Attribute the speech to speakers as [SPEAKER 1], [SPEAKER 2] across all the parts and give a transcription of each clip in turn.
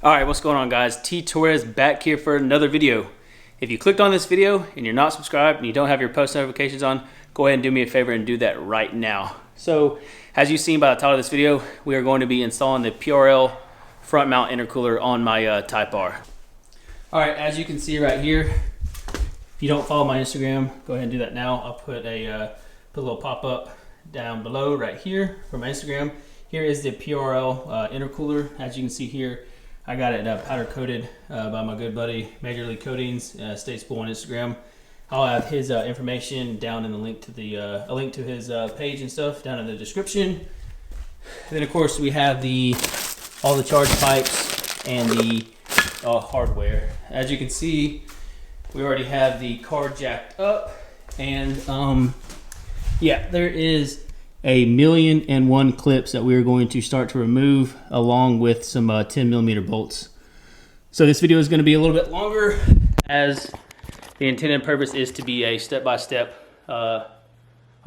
[SPEAKER 1] Alright, what's going on guys? T Torres back here for another video. If you clicked on this video and you're not subscribed and you don't have your post notifications on, go ahead and do me a favor and do that right now. So, as you've seen by the title of this video, we are going to be installing the PRL front mount intercooler on my Type R. Alright, as you can see right here, if you don't follow my Instagram, go ahead and do that now. I'll put a little pop-up down below right here for my Instagram. Here is the PRL intercooler. As you can see here, I got it powder coated by my good buddy Major League Coatings, Statespool on Instagram. I'll have his information down in the link to the a link to his page and stuff down in the description. And then of course we have all the charge pipes and the hardware. As you can see, we already have the card jacked up, and yeah, there is 1,000,001 clips that we are going to start to remove, along with some 10mm bolts. So this video is going to be a little bit longer, as the intended purpose is to be a step-by-step on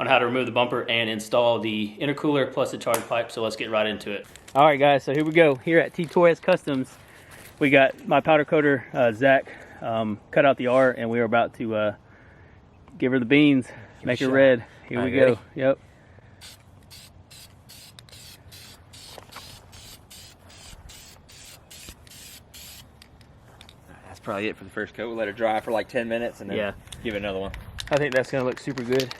[SPEAKER 1] how to remove the bumper and install the intercooler plus the charge pipe. So let's get right into it. All right guys, so here we go. Here at T Torres Customs, we got my powder coater Zach cut out the R, and we are about to give her the beans, make it red. Here we go. Yep.
[SPEAKER 2] That's probably it for the first coat. We'll let it dry for like 10 minutes and then give it another one.
[SPEAKER 1] I think that's gonna look super good.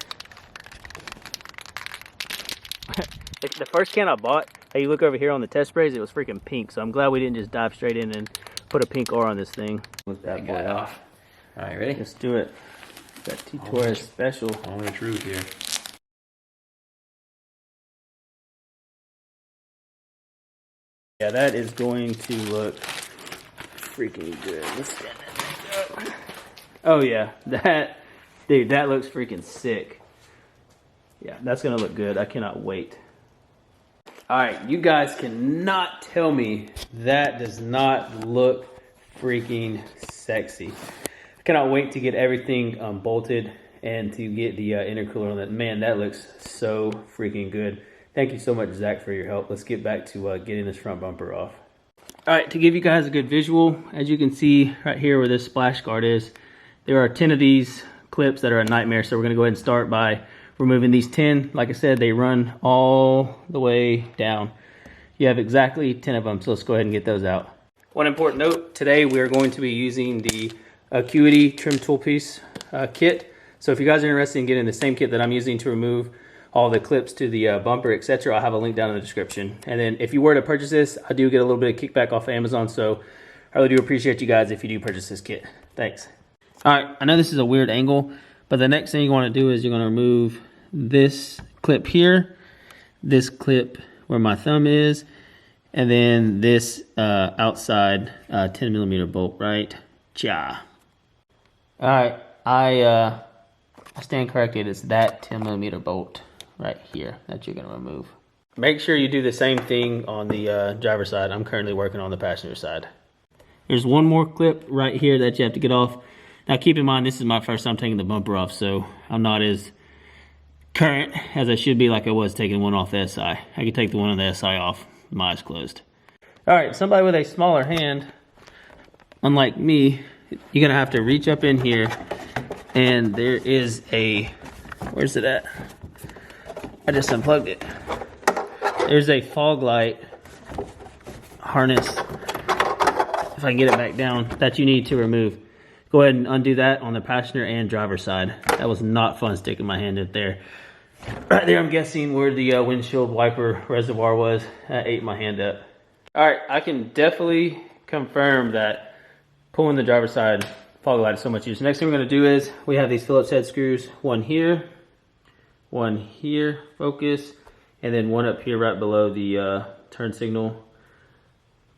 [SPEAKER 1] The first can I bought, hey, you look over here on the test sprays, it was freaking pink. So I'm glad we didn't just dive straight in and put a pink R on this thing.
[SPEAKER 2] Look that boy off. All right, ready?
[SPEAKER 1] Let's do it. Got T Torres special.
[SPEAKER 2] Only the truth here.
[SPEAKER 1] Yeah, that is going to look freaking good. Let's stand that thing up. Oh yeah, dude, that looks freaking sick. Yeah, that's gonna look good. I cannot wait. All right, you guys cannot tell me that does not look freaking sexy. I cannot wait to get everything bolted and to get the intercooler on that. Man, that looks so freaking good. Thank you so much, Zach, for your help. Let's get back to getting this front bumper off. All right, to give you guys a good visual, as you can see right here where this splash guard is, there are 10 of these clips that are a nightmare. So we're gonna go ahead and start by removing these 10. Like I said, they run all the way down. You have exactly 10 of them, so let's go ahead and get those out. One important note, today we are going to be using the Acuity trim tool piece kit. So if you guys are interested in getting the same kit that I'm using to remove all the clips to the bumper, etc., I'll have a link down in the description. And then if you were to purchase this, I do get a little bit of kickback off of Amazon, so I really do appreciate you guys if you do purchase this kit. Thanks. All right, I know this is a weird angle, but the next thing you want to do is you're going to remove this clip here, this clip where my thumb is, and then this outside 10mm bolt right. Cha. All right, I stand corrected. It's that 10mm bolt right here that you're gonna remove. Make sure you do the same thing on the driver's side. I'm currently working on the passenger side. There's one more clip right here that you have to get off. Now keep in mind, this is my first time taking the bumper off, so I'm not as current as I should be like I was taking one off the SI. I can take the one on the SI off with my eyes closed. All right, somebody with a smaller hand, unlike me, you're gonna have to reach up in here, and there is a, where's it at? I just unplugged it. There's a fog light harness, if I can get it back down, that you need to remove. Go ahead and undo that on the passenger and driver side. That was not fun sticking my hand in there. Right there, I'm guessing where the windshield wiper reservoir was. That ate my hand up. All right, I can definitely confirm that pulling the driver's side fog light is so much use. Next thing we're gonna do is, we have these Phillips head screws, one here, focus, and then one up here right below the turn signal.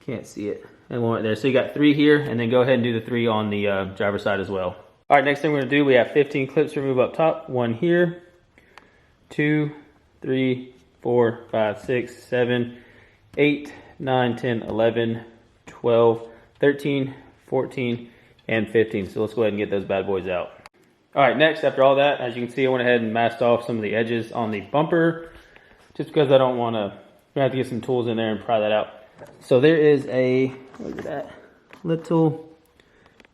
[SPEAKER 1] Can't see it. And one right there. So you got 3 here, and then go ahead and do the 3 on the driver's side as well. All right, next thing we're gonna do, we have 15 clips to remove up top. 1 here, 2, 3, 4, 5, 6, 7, 8, 9, 10, 11, 12, 13, 14, and 15. So let's go ahead and get those bad boys out. All right, next, after all that, as you can see, I went ahead and masked off some of the edges on the bumper, just because I don't want to, I have to get some tools in there and pry that out. So there is a look at that, little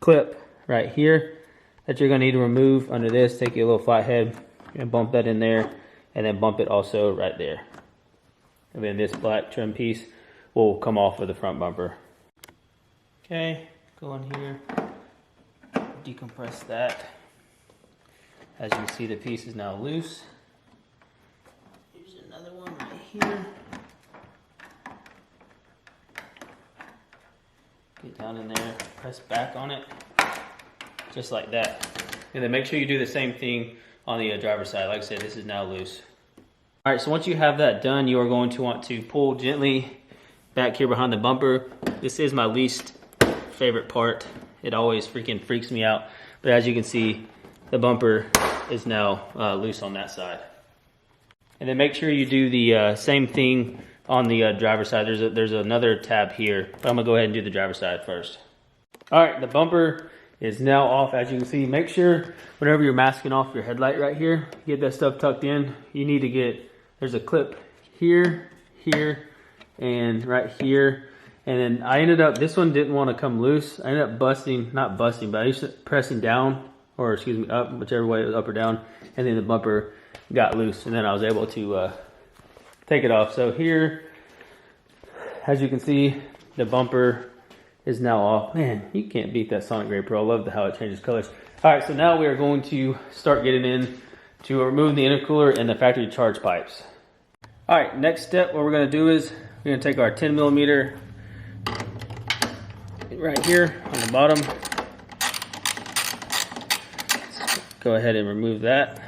[SPEAKER 1] clip right here that you're gonna need to remove under this. Take your little flathead and bump that in there, and then bump it also right there. And then this black trim piece will come off of the front bumper. Okay, go in here, decompress that. As you can see, the piece is now loose. Here's another one right here. Get down in there, press back on it, just like that. And then make sure you do the same thing on the driver's side. Like I said, this is now loose. All right, so once you have that done, you are going to want to pull gently back here behind the bumper. This is my least favorite part. It always freaking freaks me out. But as you can see, the bumper is now loose on that side. And then make sure you do the same thing on the driver's side. There's another tab here, but I'm gonna go ahead and do the driver's side first. All right, the bumper is now off. As you can see, make sure whenever you're masking off your headlight right here, get that stuff tucked in. You need to get, there's a clip here, here, and right here. And then I ended up, this one didn't want to come loose. I ended up not busting, but I used pressing down, or excuse me, up, whichever way it was, up or down. And then the bumper got loose, and then I was able to take it off. So here, as you can see, the bumper is now off. Man, you can't beat that Sonic Gray Pro. I love how it changes colors. All right, so now we are going to start getting in to remove the intercooler and the factory charge pipes. All right, next step, what we're gonna do is we're gonna take our 10 millimeter right here on the bottom. Go ahead and remove that.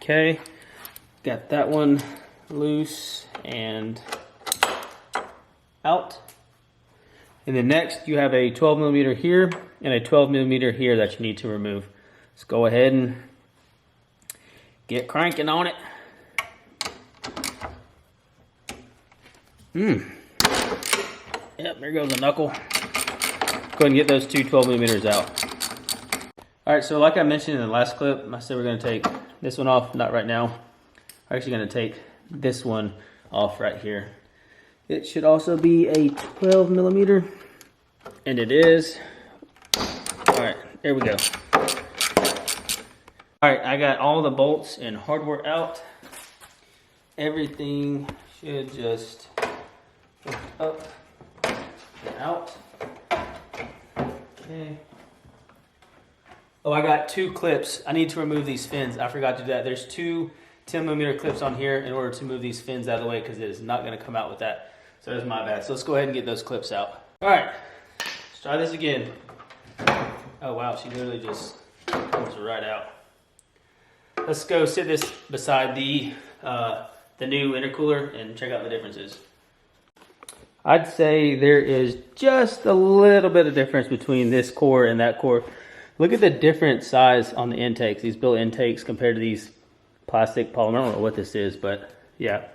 [SPEAKER 1] Okay, got that one loose and out. And then next you have a 12 millimeter here and a 12 millimeter here that you need to remove. Let's go ahead and get cranking on it. Yep, there goes a knuckle. Go ahead and get those two 12 millimeters out. All right, so like I mentioned in the last clip, I said we're gonna take this one off, not right now. We're actually gonna take this one off right here. It should also be a 12 millimeter, and it is. All right, there we go. All right, I got all the bolts and hardware out. Everything should just lift up and out. Okay. Oh, I got two clips. I need to remove these fins. I forgot to do that. There's two 10 millimeter clips on here in order to move these fins out of the way because it is not going to come out with that. So that's my bad. So let's go ahead and get those clips out. All right, let's try this again. Oh wow, she literally just comes right out. Let's go sit this beside the new intercooler and check out the differences. I'd say there is just a little bit of difference between this core and that core. Look at the different size on the intakes, these built intakes compared to these plastic polymer. I don't know what this is, but yeah,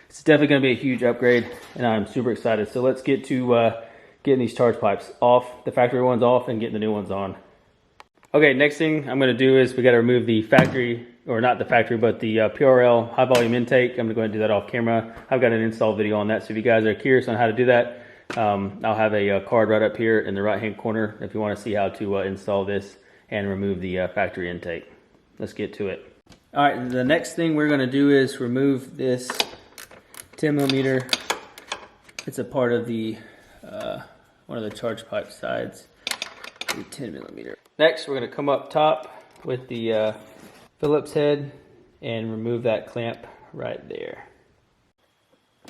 [SPEAKER 1] it's definitely going to be a huge upgrade, and I'm super excited. So let's get to getting these charge pipes off, the factory ones off, and getting the new ones on. Okay, next thing I'm going to do is we got to remove the factory, or not the factory, but the PRL high volume intake. I'm going to go ahead and do that off camera. I've got an install video on that, so if you guys are curious on how to do that, I'll have a card right up here in the right hand corner if you want to see how to install this and remove the factory intake. Let's get to it. All right, the next thing we're going to do is remove this 10 millimeter. It's a part of the one of the charge pipe sides, the 10 millimeter. Next, we're going to come up top with the Phillips head and remove that clamp right there.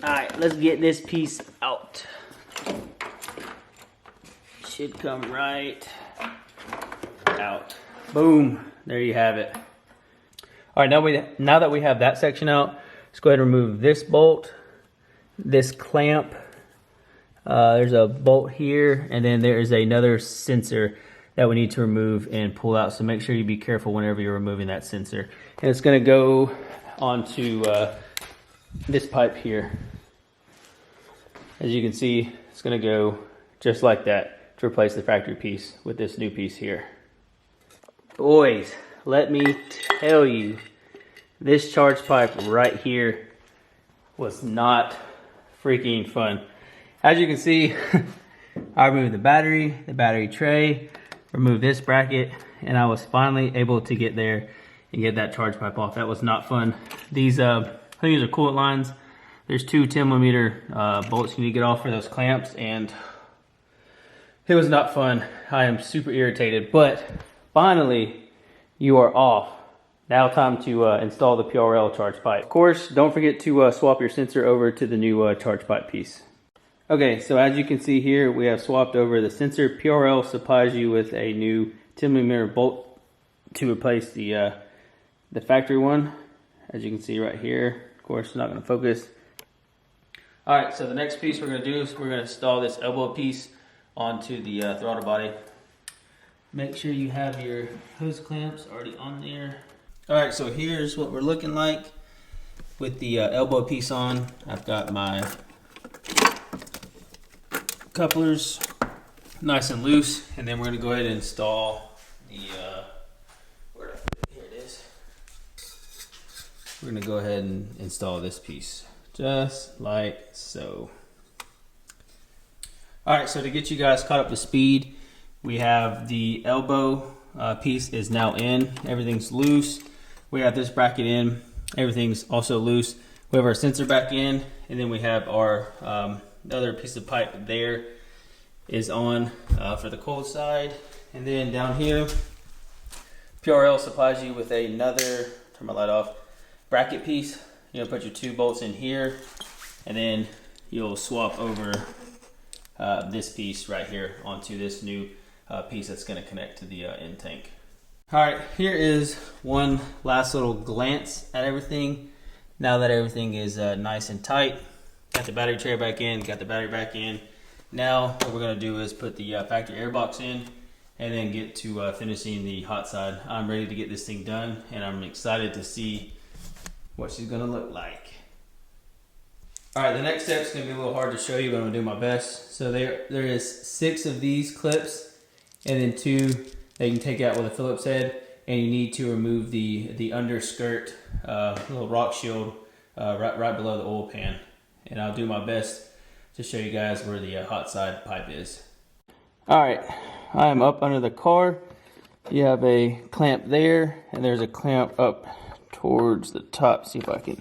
[SPEAKER 1] All right, let's get this piece out. Should come right out. Boom, there you have it. All right, now that we have that section out, let's go ahead and remove this bolt, this clamp. There's a bolt here, and then there is another sensor that we need to remove and pull out. So make sure you be careful whenever you're removing that sensor. And it's going to go onto this pipe here. As you can see, it's going to go just like that to replace the factory piece with this new piece here. Boys, let me tell you, this charge pipe right here was not freaking fun. As you can see, I removed the battery tray, removed this bracket, and I was finally able to get there and get that charge pipe off. That was not fun. These, I think these are coolant lines. There's two 10mm bolts you need to get off for those clamps, and it was not fun. I am super irritated, but finally you are off. Now time to install the PRL charge pipe. Of course, don't forget to swap your sensor over to the new charge pipe piece. Okay, so as you can see here, we have swapped over the sensor. PRL supplies you with a new 10mm bolt to replace the factory one. As you can see right here, of course, not gonna focus. All right, so the next piece we're gonna do is we're gonna install this elbow piece onto the throttle body. Make sure you have your hose clamps already on there. All right, so here's what we're looking like with the elbow piece on. I've got my couplers nice and loose, and then we're gonna go ahead and install the, where did I put it? Here it is. We're gonna go ahead and install this piece, just like so. All right, so to get you guys caught up to speed, we have the elbow piece is now in, everything's loose. We have this bracket in, everything's also loose. We have our sensor back in, and then we have our other piece of pipe there is on for the cold side. And then down here, PRL supplies you with another, turn my light off, bracket piece. You'll put your two bolts in here, and then you'll swap over this piece right here onto this new piece that's going to connect to the end tank. All right, here is one last little glance at everything. Now that everything is nice and tight, got the battery tray back in, got the battery back in. Now what we're going to do is put the factory air box in and then get to finishing the hot side. I'm ready to get this thing done, and I'm excited to see what she's going to look like. All right, the next step is going to be a little hard to show you, but I'm going to do my best. So there is 6 of these clips, and then 2 that you can take out with a Phillips head, and you need to remove the underskirt little rock shield right below the oil pan. And I'll do my best to show you guys where the hot side pipe is. All right, I am up under the car. You have a clamp there, and there's a clamp up towards the top. See if I can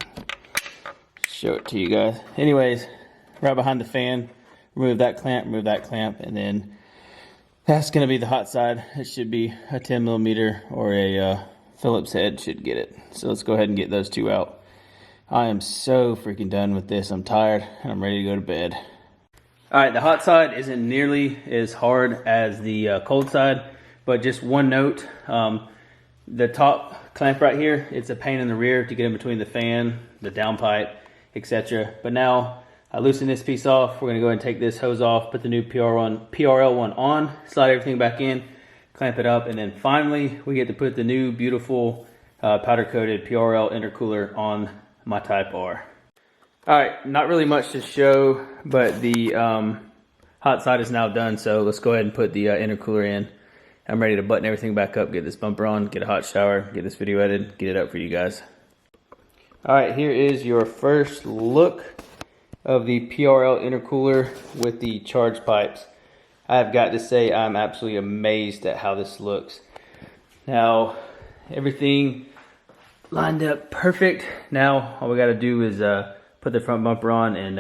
[SPEAKER 1] show it to you guys. Anyways, right behind the fan, remove that clamp, and then that's gonna be the hot side. It should be a 10mm or a Phillips head should get it. So let's go ahead and get those 2 out. I am so freaking done with this. I'm tired and I'm ready to go to bed. All right, the hot side isn't nearly as hard as the cold side, but just one note, the top clamp right here, it's a pain in the rear to get in between the fan, the downpipe, etc. But now I loosen this piece off. We're gonna go ahead and take this hose off, put the new PRL one on, slide everything back in, clamp it up, and then finally we get to put the new beautiful powder coated PRL intercooler on my Type R. All right, not really much to show, but the hot side is now done, so let's go ahead and put the intercooler in. I'm ready to button everything back up, get this bumper on, get a hot shower, get this video edited, get it up for you guys. All right, here is your first look of the PRL intercooler with the charge pipes. I've got to say I'm absolutely amazed at how this looks. Now, everything lined up perfect. Now, all we gotta do is put the front bumper on, and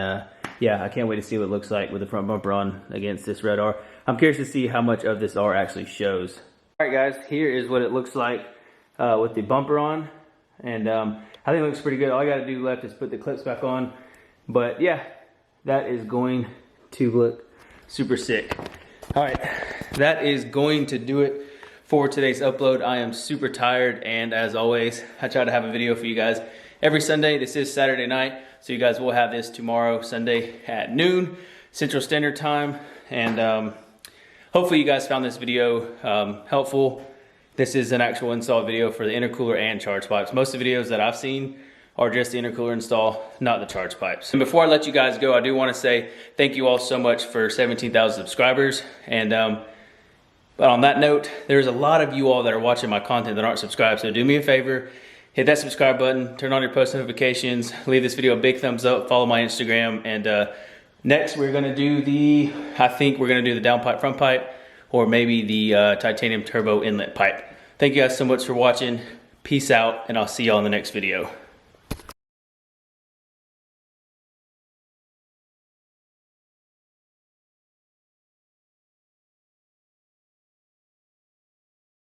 [SPEAKER 1] yeah, I can't wait to see what it looks like with the front bumper on against this red R. I'm curious to see how much of this R actually shows. All right, guys, here is what it looks like with the bumper on, and I think it looks pretty good. All I gotta do left is put the clips back on, but yeah, that is going to look super sick. All right, that is going to do it for today's upload. I am super tired, and as always, I try to have a video for you guys every Sunday. This is Saturday night, so you guys will have this tomorrow, Sunday at noon, Central Standard Time, and hopefully you guys found this video helpful. This is an actual install video for the intercooler and charge pipes. Most of the videos that I've seen are just the intercooler install, not the charge pipes. And before I let you guys go, I do want to say thank you all so much for 17,000 subscribers. And but on that note, there's a lot of you all that are watching my content that aren't subscribed. So do me a favor, hit that subscribe button, turn on your post notifications, leave this video a big thumbs up, follow my Instagram, and next we're gonna do I think we're gonna do the downpipe front pipe, or maybe the titanium turbo inlet pipe. Thank you guys so much for watching. Peace out, and I'll see y'all in the next video.